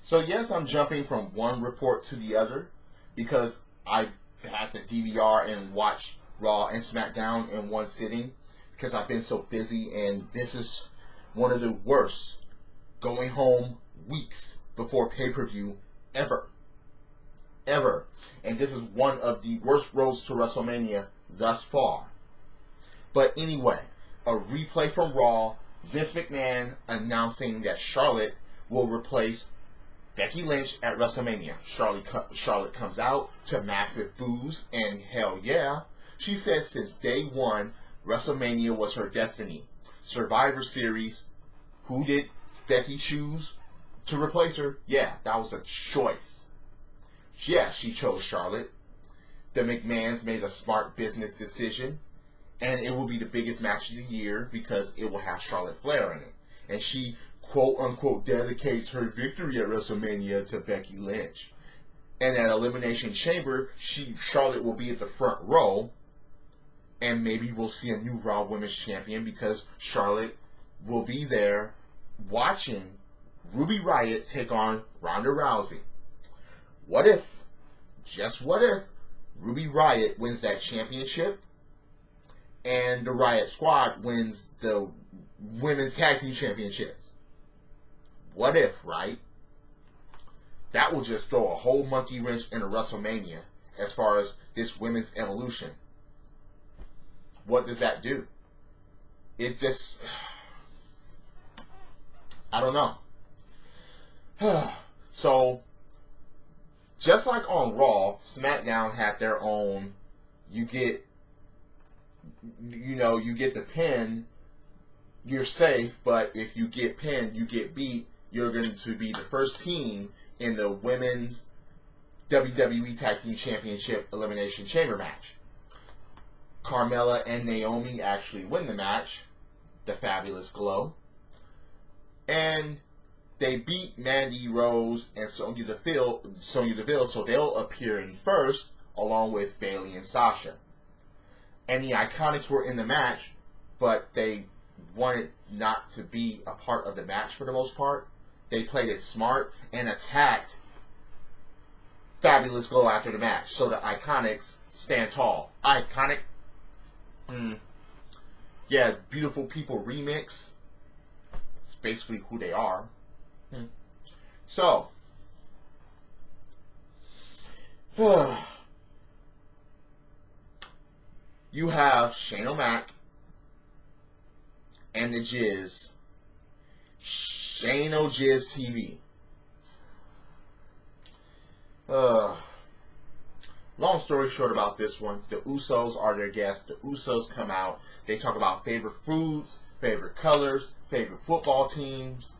So yes, I'm jumping from one report to the other because I had to DVR and watch Raw and SmackDown in one sitting because I've been so busy, and this is one of the worst going home weeks before pay-per-view ever. Ever. And this is one of the worst roads to WrestleMania thus far. But anyway, a replay from Raw, Vince McMahon announcing that Charlotte will replace Becky Lynch at WrestleMania. Charlotte comes out to massive boos, and hell yeah. She said since day one, WrestleMania was her destiny. Survivor Series, who did Becky choose to replace her? Yeah, that was a choice. Yeah, she chose Charlotte. The McMahons made a smart business decision, and it will be the biggest match of the year because it will have Charlotte Flair in it. And she, quote-unquote, dedicates her victory at WrestleMania to Becky Lynch. And at Elimination Chamber, Charlotte will be at the front row, and maybe we'll see a new Raw Women's Champion because Charlotte will be there watching Ruby Riott take on Ronda Rousey. What if, just what if, Ruby Riott wins that championship and the Riott Squad wins the Women's Tag Team Championships? What if, right? That will just throw a whole monkey wrench into WrestleMania as far as this women's evolution. What does that do? It just... I don't know. So, just like on Raw, SmackDown had their own, you get the pin, you're safe, but if you get pinned, you get beat, you're going to be the first team in the Women's WWE Tag Team Championship Elimination Chamber match. Carmella and Naomi actually win the match, the Fabulous Glow, and they beat Mandy Rose and Sonya Deville, so they'll appear in first, along with Bayley and Sasha. And the Iconics were in the match, but they wanted not to be a part of the match for the most part. They played it smart and attacked Fabulous Glow after the match, so the Iconics stand tall. Iconic. Yeah, Beautiful People remix. It's basically who they are. So, you have Shane O'Mac and the Jizz. Shane O'Jizz TV. Long story short about this one, the Usos are their guests. The Usos come out. They talk about favorite foods, favorite colors, favorite football teams.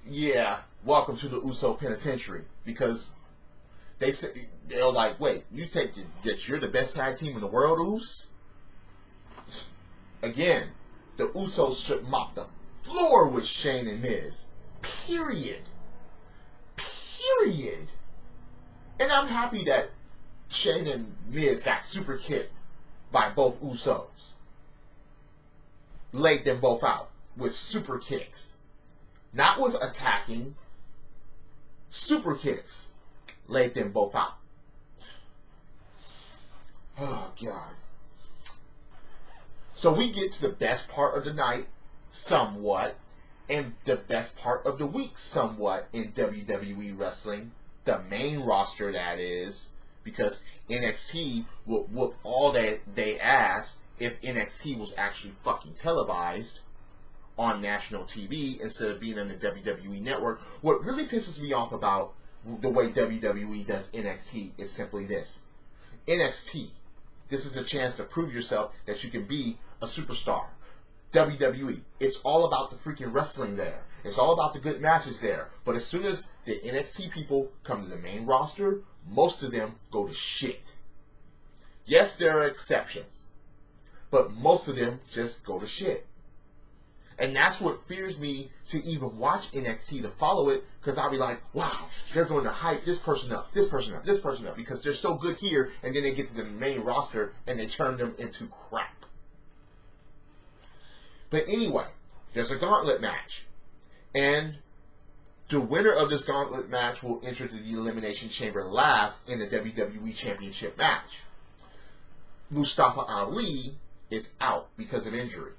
Yeah, welcome to the Uso Penitentiary. Because they're like, wait, you think that you're the best tag team in the world, Us? Again, the Usos should mop the floor with Shane and Miz. Period. And I'm happy that Shane and Miz got super kicked by both Usos. Laid them both out with super kicks. Not with attacking. Super kicks. Laid them both out. Oh, God. So we get to the best part of the night, somewhat, and the best part of the week, somewhat, in WWE wrestling. The main roster, that is, because NXT will whoop all that they ask if NXT was actually fucking televised on national TV instead of being on the WWE network. What really pisses me off about the way WWE does NXT is simply this. NXT, this is a chance to prove yourself that you can be a superstar. WWE, it's all about the freaking wrestling there. It's all about the good matches there. But as soon as the NXT people come to the main roster, most of them go to shit. Yes, there are exceptions, but most of them just go to shit. And that's what fears me to even watch NXT, to follow it, because I'll be like, wow, they're going to hype this person up, this person up, this person up, because they're so good here, and then they get to the main roster, and they turn them into crap. But anyway, there's a gauntlet match. And The winner of this gauntlet match will enter the Elimination Chamber last in the WWE Championship match. Mustafa Ali is out because of injury.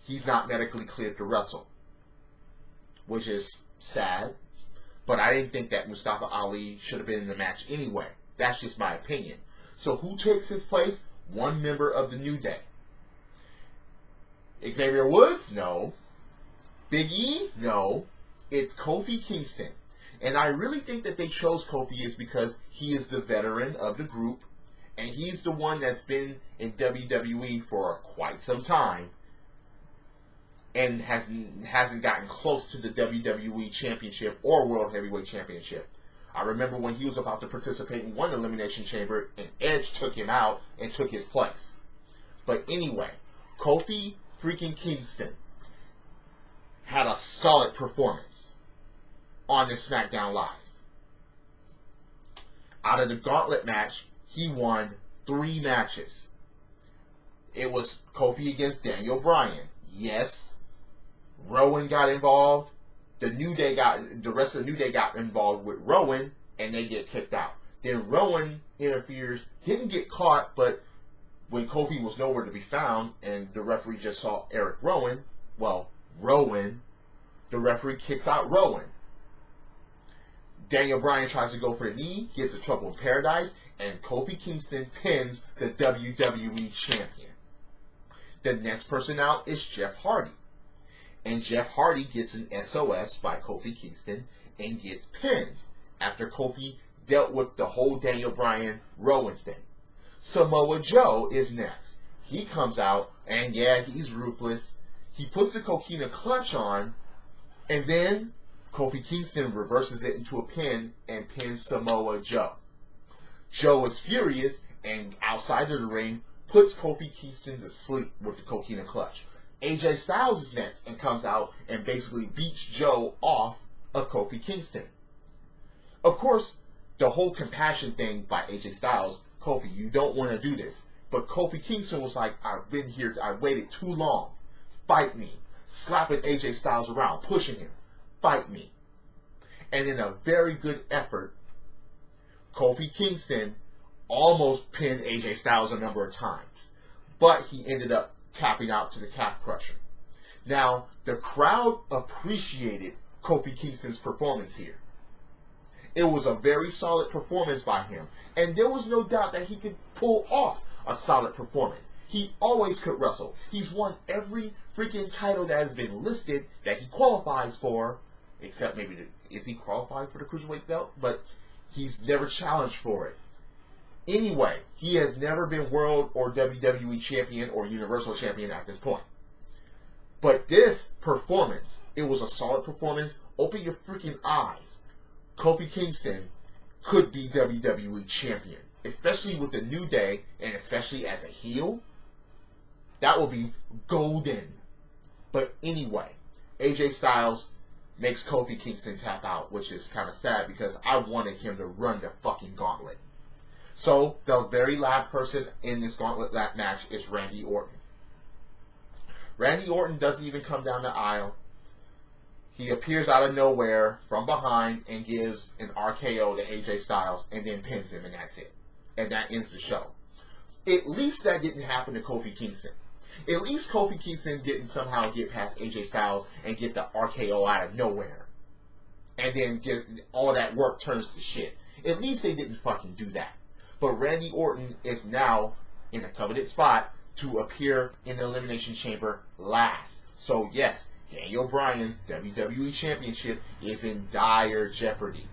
He's not medically cleared to wrestle, which is sad, but I didn't think that Mustafa Ali should have been in the match anyway. That's just my opinion. So who takes his place? One member of the New Day. Xavier Woods? No. Big E? No. It's Kofi Kingston. And I really think that they chose Kofi is because he is the veteran of the group, and he's the one that's been in WWE for quite some time and hasn't gotten close to the WWE Championship or World Heavyweight Championship. I remember when he was about to participate in one Elimination Chamber, and Edge took him out and took his place. But anyway, Kofi freaking Kingston had a solid performance on this SmackDown Live. Out of the gauntlet match, he won 3 matches. It was Kofi against Daniel Bryan. Yes. Rowan got involved. The rest of the New Day got involved with Rowan, and they get kicked out. Then Rowan interferes, didn't get caught, but when Kofi was nowhere to be found, and the referee just saw Eric Rowan, the referee kicks out Rowan. Daniel Bryan tries to go for the knee, gets in trouble in paradise, and Kofi Kingston pins the WWE Champion. The next person out is Jeff Hardy. And Jeff Hardy gets an SOS by Kofi Kingston and gets pinned after Kofi dealt with the whole Daniel Bryan Rowan thing. Samoa Joe is next. He comes out, and yeah, he's ruthless. He puts the coquina clutch on, and then Kofi Kingston reverses it into a pin and pins Samoa Joe. Joe is furious, and outside of the ring, puts Kofi Kingston to sleep with the coquina clutch. AJ Styles is next and comes out and basically beats Joe off of Kofi Kingston. Of course, the whole compassion thing by AJ Styles, Kofi, you don't want to do this. But Kofi Kingston was like, I've been here, I waited too long. Fight me. Slapping AJ Styles around, pushing him. Fight me. And in a very good effort, Kofi Kingston almost pinned AJ Styles a number of times. But he ended up tapping out to the calf crusher. Now, the crowd appreciated Kofi Kingston's performance here. It was a very solid performance by him. And there was no doubt that he could pull off a solid performance. He always could wrestle. He's won every freaking title that has been listed that he qualifies for, except maybe, is he qualified for the Cruiserweight belt? But he's never challenged for it. Anyway, he has never been World or WWE Champion or Universal Champion at this point. But this performance, it was a solid performance. Open your freaking eyes. Kofi Kingston could be WWE Champion, especially with the New Day, and especially as a heel. That will be golden. But anyway, AJ Styles makes Kofi Kingston tap out, which is kind of sad because I wanted him to run the fucking gauntlet. So, the very last person in this gauntlet match is Randy Orton. Randy Orton doesn't even come down the aisle. He appears out of nowhere from behind and gives an RKO to AJ Styles and then pins him, and that's it. And that ends the show. At least that didn't happen to Kofi Kingston. At least Kofi Kingston didn't somehow get past AJ Styles and get the RKO out of nowhere. And then get all that work turns to shit. At least they didn't fucking do that. But Randy Orton is now in a coveted spot to appear in the Elimination Chamber last. So yes, Daniel Bryan's WWE Championship is in dire jeopardy.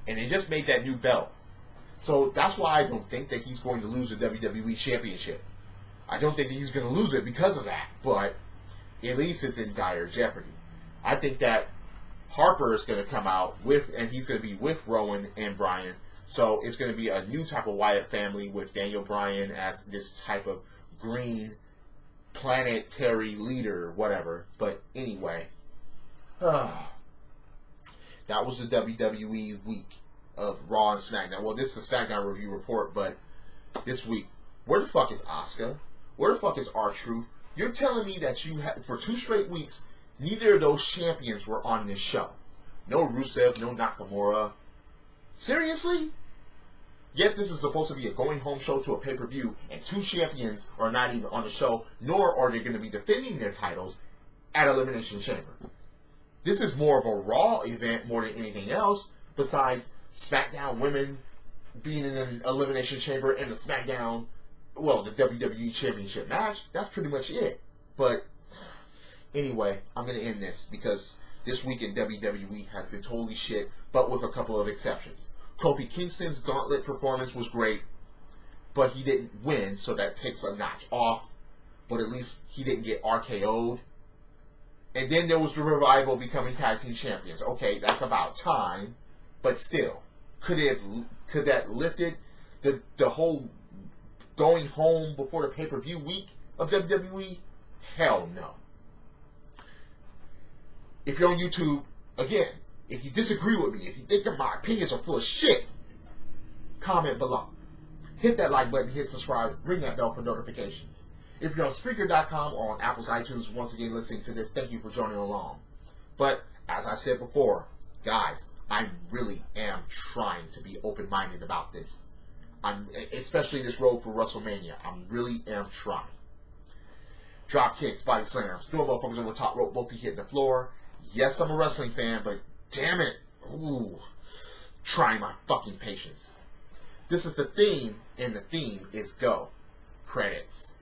And they just made that new belt. So that's why I don't think that he's going to lose the WWE Championship. I don't think that he's going to lose it because of that. But at least it's in dire jeopardy. I think that Harper is going to come out with, and he's going to be with Rowan and Bryan. So it's going to be a new type of Wyatt family with Daniel Bryan as this type of green planetary leader, whatever. But anyway, that was the WWE week of Raw and SmackDown. Well, this is a SmackDown review report, but this week, where the fuck is Asuka? Where the fuck is R-Truth? You're telling me that you for 2 straight weeks, Neither of those champions were on this show. No Rusev, no Nakamura. Seriously? Yet this is supposed to be a going home show to a pay-per-view, and two champions are not even on the show, nor are they going to be defending their titles at Elimination Chamber. This is more of a Raw event more than anything else, besides SmackDown women being in an Elimination Chamber and the SmackDown, well, the WWE Championship match. That's pretty much it. But anyway, I'm going to end this because this week in WWE has been totally shit, but with a couple of exceptions. Kofi Kingston's gauntlet performance was great, but he didn't win, so that takes a notch off. But at least he didn't get RKO'd. And then there was the Revival becoming tag team champions. Okay, that's about time, but still, could that lifted the whole going home before the pay-per-view week of WWE? Hell no. If you're on YouTube, again, if you disagree with me, if you think my opinions are full of shit, comment below. Hit that like button, hit subscribe, ring that bell for notifications. If you're on Spreaker.com or on Apple's iTunes, once again listening to this, thank you for joining along. But, as I said before, guys, I really am trying to be open-minded about this. Especially this road for Wrestlemania. I really am trying. Drop kicks, body slams, doing motherfuckers on the top rope, both feet hitting the floor. Yes, I'm a wrestling fan, but damn it. Ooh. Trying my fucking patience. This is the theme, and the theme is go. Credits.